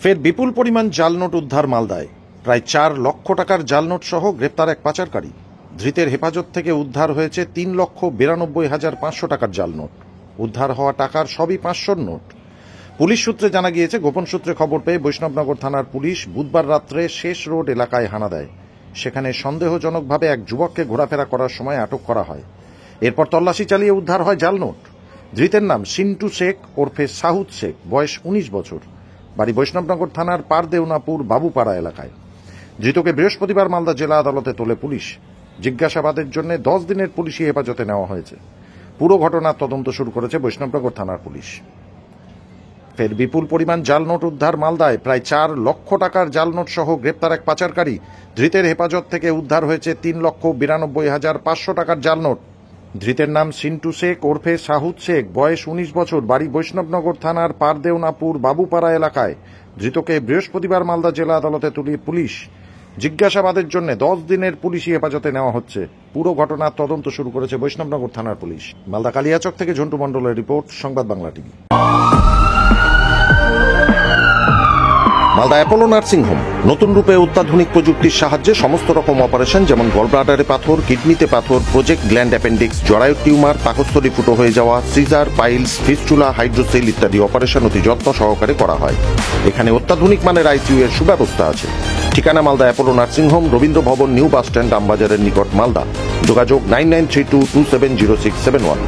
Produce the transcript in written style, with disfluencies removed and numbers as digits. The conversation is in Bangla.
ফের বিপুল পরিমাণ জাল নোট উদ্ধার মালদায়। প্রায় 4 লক্ষ টাকার জাল নোট সহ গ্রেপ্তার এক পাচারকারী। ধৃতের হেফাজত থেকে উদ্ধার হয়েছে 3,92,500 টাকার জাল নোট। উদ্ধার হওয়া টাকার সবই 500 নোট। পুলিশ সূত্রে জানা গিয়েছে, গোপন সূত্রে খবর পেয়ে বৈষ্ণবনগর থানার পুলিশ বুধবার রাত্রে শেষ রোড এলাকায় হানা দেয়। সেখানে সন্দেহজনকভাবে এক যুবককে ঘোরাফেরা করার সময় আটক করা হয়। এরপর তল্লাশি চালিয়ে উদ্ধার হয় জাল নোট। ধৃতের নাম সিন্টু শেখ ওরফে সাহুদ শেখ, বয়স 19 বছর, বাড়ি বৈষ্ণবনগর থানার পারদেওনাপুর বাবুপাড়া এলাকায়। ধৃতকে বৃহস্পতিবার মালদা জেলা আদালতে তোলে পুলিশ। জিজ্ঞাসাবাদের জন্য 10 দিনের পুলিশি হেফাজতে নেওয়া হয়েছে। পুরো ঘটনার তদন্ত শুরু করেছে বৈষ্ণবনগর থানার পুলিশ। ফের বিপুল পরিমাণ জাল নোট উদ্ধার মালদায়। প্রায় 4 লক্ষ টাকার জাল নোট সহ গ্রেপ্তার এক পাচারকারী। ধৃতের হেফাজত থেকে উদ্ধার হয়েছে 3,92,500 টাকার জাল নোট। ধৃতের নাম সিন্টু শেখ ওরফে সাহুদ শেখ, বয়স 19 বছর, বাড়ি বৈষ্ণবনগর থানার পারদেওনাপুর বাবুপাড়া এলাকায়। ধৃতকে বৃহস্পতিবার মালদা জেলা আদালতে তুলে পুলিশ। জিজ্ঞাসাবাদের জন্য 10 দিনের পুলিশি হেফাজতে নেওয়া হচ্ছে। পুরো ঘটনার তদন্ত শুরু করেছে বৈষ্ণবনগর থানার পুলিশ। মালদা কালিয়াচক থেকে ঝন্টু মণ্ডলের রিপোর্ট, সংবাদ Bangla TV. Malda Apollo nursing home নতুন রূপে অত্যাধুনিক প্রযুক্তির সাহায্যে সমস্ত রকম অপারেশন, যেমন গলব্লাডারে পাথর, কিডনিতে পাথর, প্রজেক্ট গ্ল্যান্ড অ্যাপেন্ডিক্স, জরায়ুর টিউমার, পাকস্থলী ফুটো হয়ে যাওয়া, সিজার, পাইলস, ফিস্টুলা, হাইড্রোসেল ইত্যাদি অপারেশন অতি যত্ন সহকারে করা হয়। এখানে অত্যাধুনিক মানের আইসিইউ এর সুব্যবস্থা আছে। ঠিকানা Malda Apollo nursing home, Rabindra ভবন, নিউ বাস স্ট্যান্ড, আমবাজারের নিকট, মালদা। যোগাযোগ 9932270671।